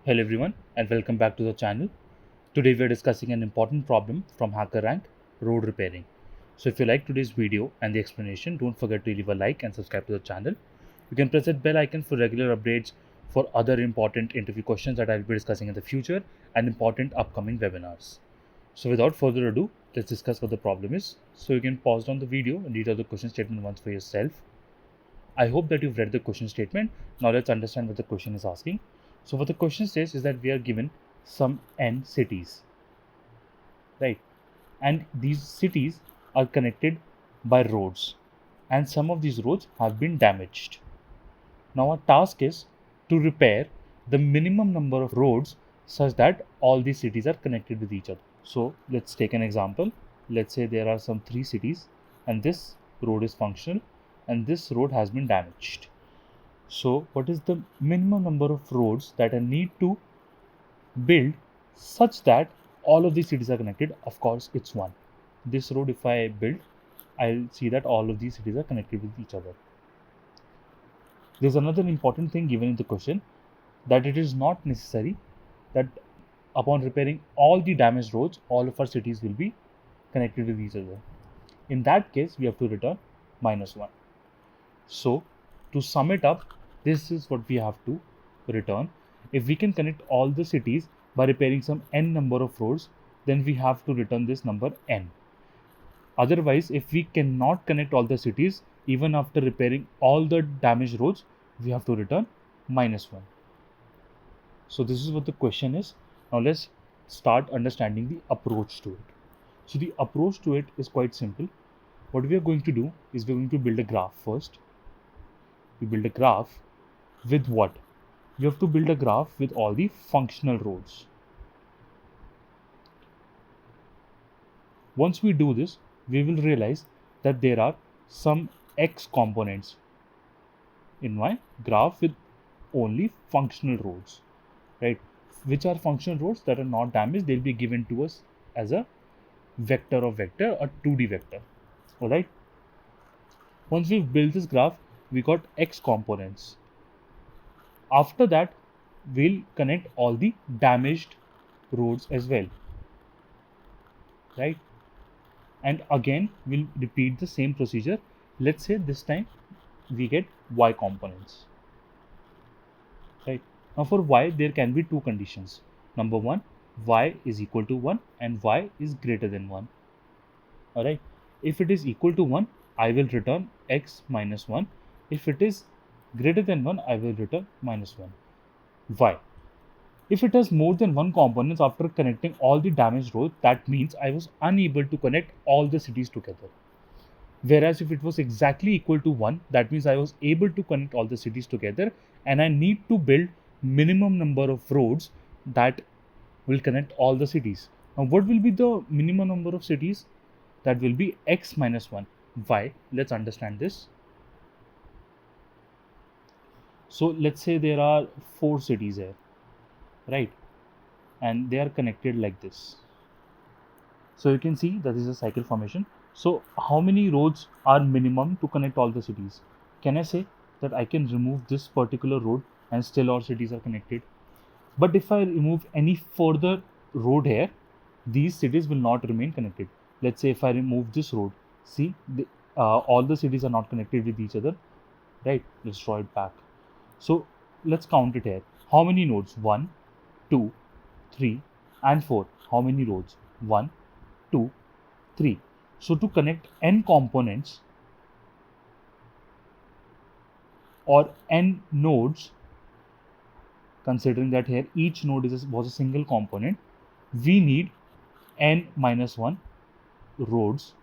Hello everyone and welcome back to the channel. Today we are discussing an important problem from HackerRank, road repairing. So if you like today's video and the explanation, don't forget to leave a like and subscribe to the channel. You can press that bell icon for regular updates for other important interview questions that I'll be discussing in the future and important upcoming webinars. So without further ado, let's discuss what the problem is. So you can pause down the video and read out the question statement once for yourself. I hope that you've read the question statement. Now let's understand what the question is asking. So what the question says is that we are given some n cities, right? And these cities are connected by roads, and some of these roads have been damaged. Now our task is to repair the minimum number of roads such that all these cities are connected with each other. So let's take an example. Let's say there are some three cities and this road is functional and this road has been damaged. So what is the minimum number of roads that I need to build such that all of these cities are connected? Of course, it's one. This road, if I build, I'll see that all of these cities are connected with each other. There's another important thing given in the question, that it is not necessary that upon repairing all the damaged roads, all of our cities will be connected with each other. In that case, we have to return -1. So, to sum it up, this is what we have to return. If we can connect all the cities by repairing some n number of roads, then we have to return this number n. Otherwise, if we cannot connect all the cities, even after repairing all the damaged roads, we have to return -1. So this is what the question is. Now let's start understanding the approach to it. So the approach to it is quite simple. What we are going to do is we're going to build a graph first. We build a graph with what? We have to build a graph with all the functional roads. Once we do this, we will realize that there are some x components in my graph with only functional roads, right? Which are functional roads that are not damaged, they'll be given to us as a vector of vector, a 2D vector. All right. Once we've built this graph, we got x components. After that, we'll connect all the damaged roads as well, right? And again, we'll repeat the same procedure. Let's say this time we get y components, right? Now for y, there can be two conditions. Number one, y is equal to 1 and y is greater than 1. All right. If it is equal to 1, I will return x minus 1. If it is greater than 1, I will return -1. Why? If it has more than one component after connecting all the damaged roads, that means I was unable to connect all the cities together. Whereas if it was exactly equal to 1, that means I was able to connect all the cities together, and I need to build minimum number of roads that will connect all the cities. Now what will be the minimum number of cities? That will be x minus 1. Why? Let's understand this. So let's say there are 4 cities here, right? And they are connected like this. So you can see that this is a cycle formation. So how many roads are minimum to connect all the cities? Can I say that I can remove this particular road and still all cities are connected? But if I remove any further road here, these cities will not remain connected. Let's say if I remove this road, see, all the cities are not connected with each other, right? Let's draw it back. So let's count it here. How many nodes? 1, 2, 3, and 4. How many roads? 1, 2, 3. So to connect n components or n nodes, considering that here each node was a single component, we need n minus 1 roads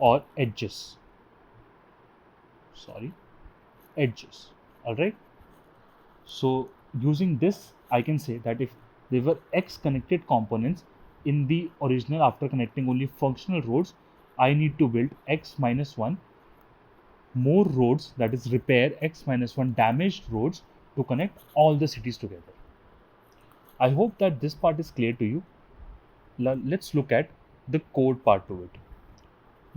or edges. Sorry, edges. Alright. So using this, I can say that if there were x connected components in the original after connecting only functional roads, I need to build x minus 1 more roads, that is repair x minus 1 damaged roads to connect all the cities together. I hope that this part is clear to you. Let's look at the code part to it.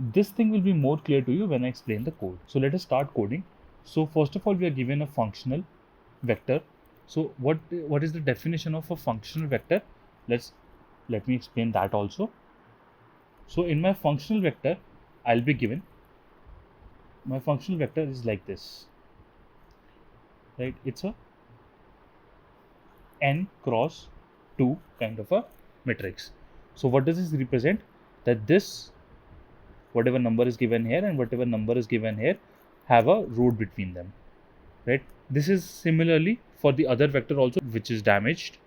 This thing will be more clear to you when I explain the code. So let us start coding. So first of all, we are given a functional vector. So what is the definition of a functional vector? Let me explain that also. So in my functional vector, I'll be given, my functional vector is like this, right? It's a n cross 2 kind of a matrix. So what does this represent? That this, whatever number is given here and whatever number is given here, have a root between them, right? This is similarly for the other vector also, which is damaged.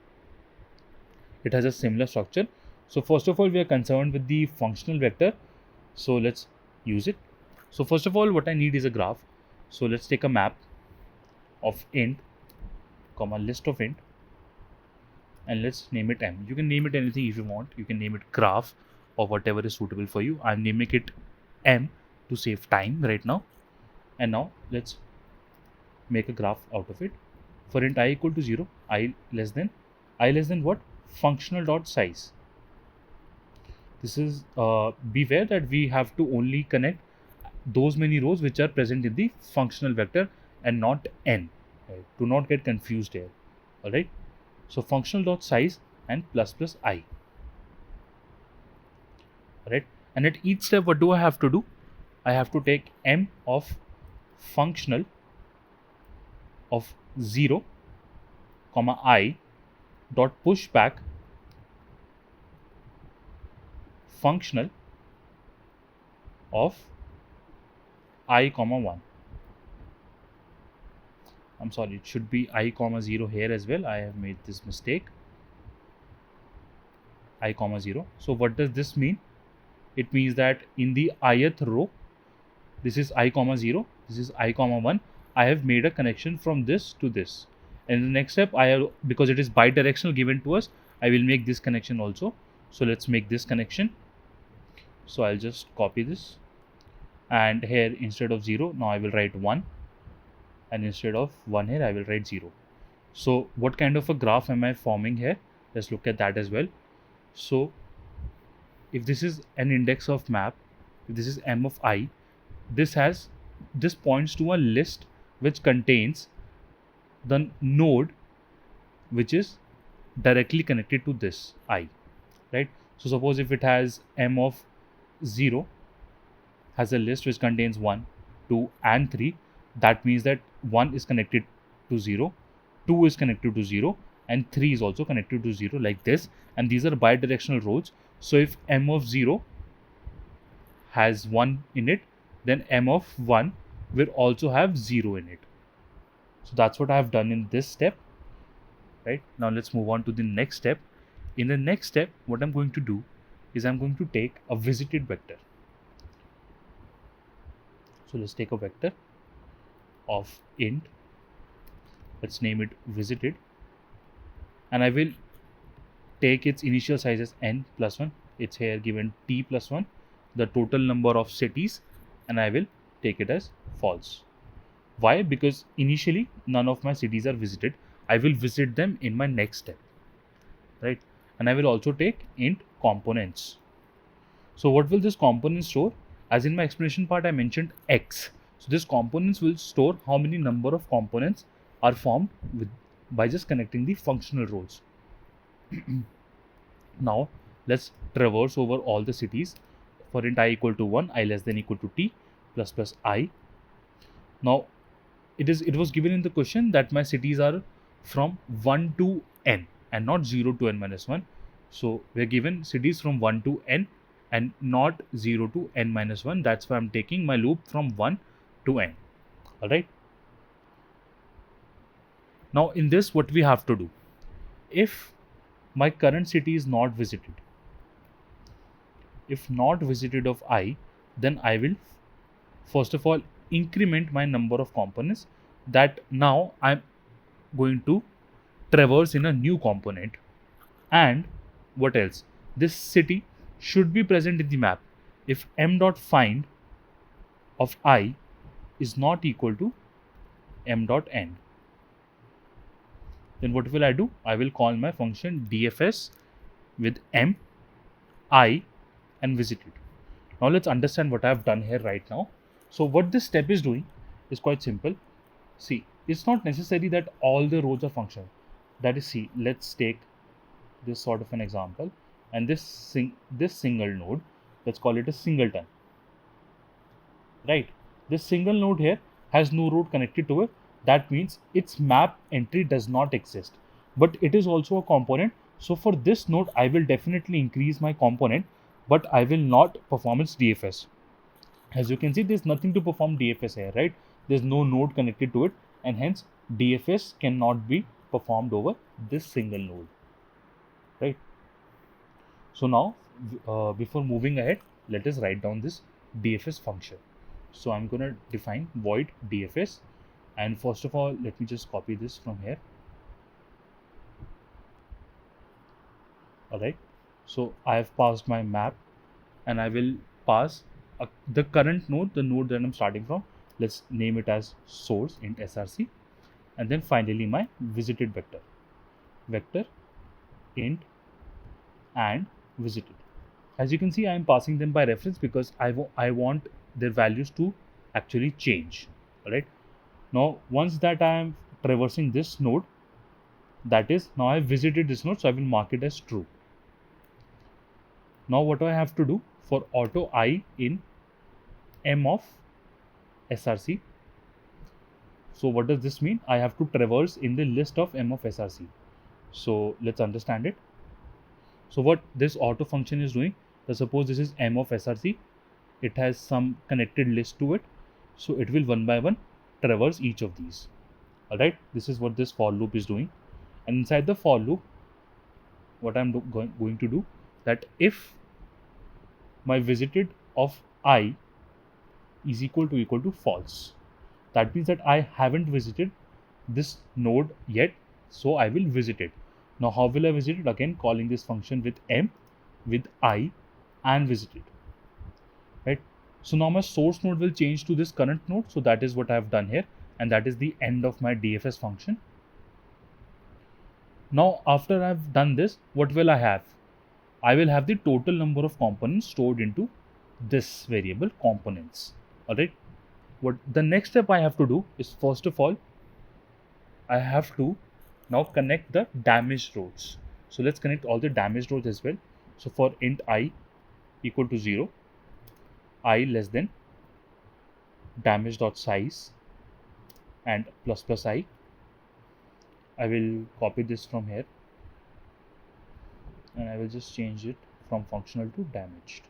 It has a similar structure. So first of all, we are concerned with the functional vector. So let's use it. So first of all, what I need is a graph. So let's take a map of int, comma list of int, and let's name it m. You can name it anything if you want. You can name it graph or whatever is suitable for you. I'm naming it m to save time right now. And now let's make a graph out of it. For int I equal to 0, I less than what? Functional dot size. This is beware that we have to only connect those many rows which are present in the functional vector and not n. Right? Do not get confused here. All right. So functional dot size and plus plus I. Right. And at each step, what do I have to do? I have to take m of functional of 0, comma I dot push back functional of I comma 1. I'm sorry, it should be I comma 0 here as well. I have made this mistake. I comma 0. So what does this mean? It means that in the ith row, this is I comma 0, this is I comma 1. I have made a connection from this to this. And in the next step, I have, because it is bidirectional given to us, I will make this connection also. So let's make this connection. So I'll just copy this, and here instead of 0, now I will write 1, and instead of 1 here I will write 0. So what kind of a graph am I forming here? Let's look at that as well. So if this is an index of map, if this is m of I, this points to a list which contains the node which is directly connected to this I, right? So suppose if it has m of 0 has a list which contains 1, 2 and 3, that means that 1 is connected to 0, 2 is connected to 0 and 3 is also connected to 0, like this, and these are bidirectional rows. So if m of 0 has 1 in it, then m of 1 will also have 0 in it. So that's what I have done in this step. Right, now let's move on to the next step. In the next step, what I'm going to do is I'm going to take a visited vector. So let's take a vector of int, let's name it visited, and I will take its initial size as n plus 1. It's here given t plus 1, the total number of cities, and I will take it as false. Why? Because initially none of my cities are visited. I will visit them in my next step, right? And I will also take int components. So what will this component store? As in my explanation part, I mentioned x. So this components will store how many number of components are formed by just connecting the functional rows. Now let's traverse over all the cities. For int I equal to 1, I less than equal to t plus plus I. Now it was given in the question that my cities are from 1 to n and not 0 to n minus 1. So we are given cities from 1 to n and not 0 to n minus 1. That's why I'm taking my loop from 1 to n. All right. Now in this, what we have to do, if my current city is not visited, if not visited of I, then I will first of all increment my number of components, that now I'm going to traverse in a new component. And what else? This city should be present in the map. If m dot find of I is not equal to m dot n, then what will I do? I will call my function dfs with m, I and visit it. Now let's understand what I have done here right now. So what this step is doing is quite simple. See, it's not necessary that all the roads are functional. That is, see, let's take this sort of an example, and this single node, let's call it a singleton, right? This single node here has no road connected to it. That means its map entry does not exist, but it is also a component. So for this node, I will definitely increase my component, but I will not perform its DFS. As you can see, there's nothing to perform DFS here, right? There's no node connected to it, and hence DFS cannot be performed over this single node, right? So now, before moving ahead, let us write down this DFS function. So I'm going to define void DFS, and first of all, let me just copy this from here. All right. So I have passed my map, and I will pass the current node, the node that I'm starting from. Let's name it as source int src, and then finally my visited vector int and visited. As you can see, I am passing them by reference because I want their values to actually change. All right. Now, once that I am traversing this node, that is, now I have visited this node, so I will mark it as true. Now, what do I have to do for auto I in M of src? So, what does this mean? I have to traverse in the list of M of src. So, let's understand it. So, what this auto function is doing, suppose this is M of src, it has some connected list to it, so it will one by one traverse each of these. All right, this is what this for loop is doing, and inside the for loop, what I'm going to do, that if my visited of I is equal to false, that means that I haven't visited this node yet, so I will visit it. Now, how will I visit it? Again, calling this function with M, with I, and visit it. Right. So now my source node will change to this current node. So that is what I have done here, and that is the end of my DFS function. Now, after I've done this, what will I have? I will have the total number of components stored into this variable components. All right. What the next step I have to do is, first of all, I have to now connect the damaged roads. So let's connect all the damaged roads as well. So for int I equal to 0, I less than damage.size and plus I. I will copy this from here, and I will just change it from functional to damaged.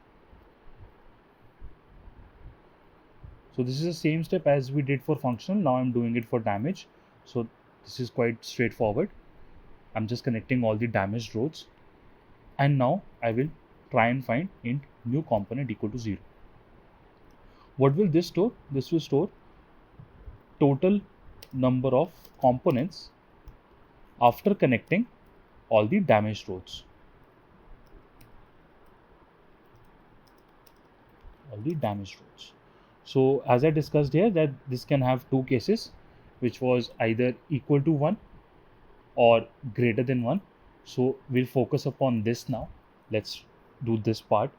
So this is the same step as we did for functional. Now I'm doing it for damage. So this is quite straightforward. I'm just connecting all the damaged roads, and now I will try and find int new component equal to 0. What will this store? This will store total number of components after connecting all the damaged roads. So as I discussed here, that this can have two cases, which was either equal to 1 or greater than 1. So we'll focus upon this now. Let's do this part.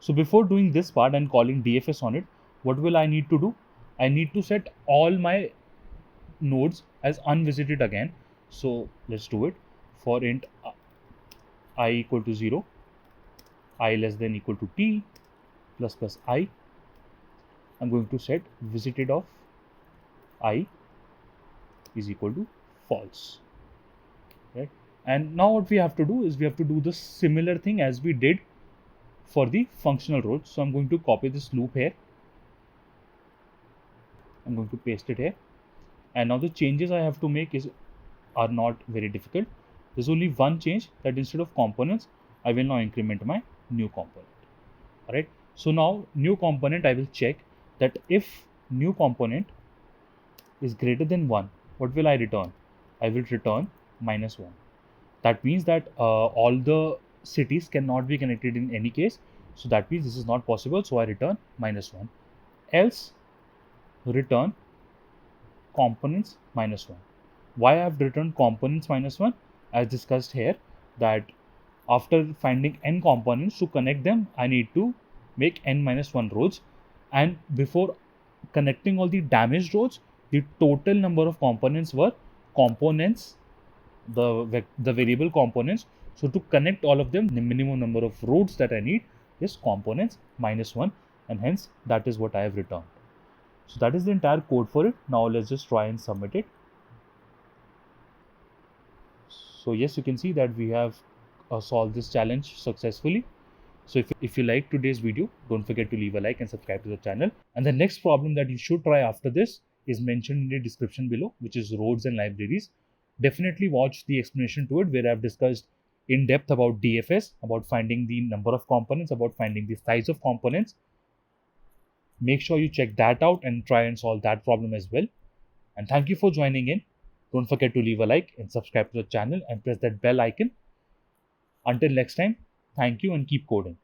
So before doing this part and calling DFS on it, what will I need to do? I need to set all my nodes as unvisited again. So let's do it. For int I equal to 0, I less than equal to t plus I, I'm going to set visited of I is equal to false, right? And now what we have to do is we have to do the similar thing as we did for the functional roads. So I'm going to copy this loop here. I'm going to paste it here. And now the changes I have to make are not very difficult. There's only one change, that instead of components, I will now increment my new component. All right. So now new component, I will check that if new component is greater than 1, what will I return? I will return -1. That means that all the cities cannot be connected in any case. So that means this is not possible. So I return -1. Else return components -1. Why I have returned components -1? As discussed here, that after finding n components, to connect them, I need to make n-1 roads, and before connecting all the damaged roads, The total number of components were components, the variable components. So to connect all of them, the minimum number of rows that I need is components minus 1, and hence that is what I have returned. So that is the entire code for it. Now let's just try and submit it. So yes, you can see that we have solved this challenge successfully. So if you like today's video, don't forget to leave a like and subscribe to the channel. And the next problem that you should try after this is mentioned in the description below, which is roads and libraries. Definitely watch the explanation to it, where I've discussed in depth about DFS, about finding the number of components, about finding the size of components. Make sure you check that out and try and solve that problem as well. And thank you for joining in. Don't forget to leave a like and subscribe to the channel and press that bell icon. Until next time, thank you and keep coding.